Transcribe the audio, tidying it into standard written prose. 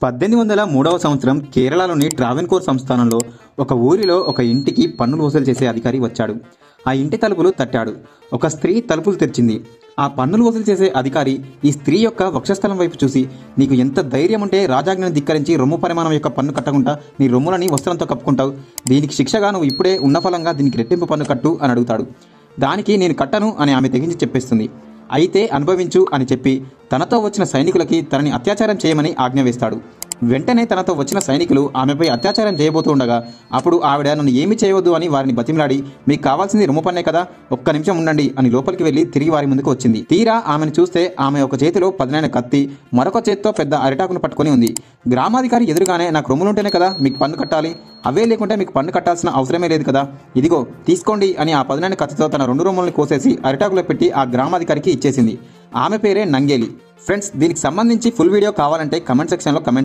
1803వ సంవత్సరం కేరళలోని ట్రావెన్కోర్ సంస్థానంలో ఒక ఊరిలో ఒక ఇంటికి పన్నులు వసూలు చేసే అధికారి వచ్చాడు. ఆ ఇంటి తలుపులు తట్టాడు. ఒక స్త్రీ తలుపులు తెరిచింది. ఆ పన్నులు వసూలు చేసే అధికారి ఈ స్త్రీ యొక్క వక్షస్థలం వైపు చూసి, నీకు ఎంత ధైర్యం ఉంటే రాజాజ్ఞను ధిక్కరించి రొమ్ము పరిమాణం యొక్క పన్ను కట్టకుండా నీ రొమ్ములని వస్త్రంతో కప్పుకుంటావు? దీనికి శిక్షగా నువ్వు ఇప్పుడే ఉన్న ఫలంగా దీనికి రెట్టింపు పన్ను కట్టు అని అడుగుతాడు. దానికి నేను కట్టను అని ఆమె తెగించి చెప్పేస్తుంది. అయితే అనుభవించు అని చెప్పి తనతో వచ్చిన సైనికులకి తనని అత్యాచారం చేయమని ఆజ్ఞ వేస్తాడు. వెంటనే తనతో వచ్చిన సైనికులు ఆమెపై అత్యాచారం చేయబోతూ ఉండగా అప్పుడు ఆవిడ నన్ను ఏమి చేయవద్దు అని వారిని బతిమిలాడి, మీకు కావాల్సింది రొమ్ము పన్నే కదా, ఒక్క నిమిషం ఉండండి అని లోపలికి వెళ్ళి తిరిగి వారి ముందుకు వచ్చింది. తీరా ఆమెను చూస్తే ఆమె ఒక చేతిలో పదునైన కత్తి, మరొక చేతితో పెద్ద అరిటాకును పట్టుకొని ఉంది. గ్రామాధికారి ఎదురుగానే, నాకు రొమ్ములుంటేనే కదా మీకు పన్ను కట్టాలి, అవే లేకుంటే మీకు పన్ను కట్టాల్సిన అవసరమే లేదు కదా, ఇదిగో తీసుకోండి అని ఆ పదునైన కత్తితో తన 2 రొమ్ములను కోసేసి అరిటాకులో పెట్టి ఆ గ్రామాధికారికి ఇచ్చేసింది. ఆమె పేరే నంగేలి. ఫ్రెండ్స్, దీనికి సంబంధించి ఫుల్ వీడియో కావాలంటే కమెంట్ సెక్షన్లో కమెంట్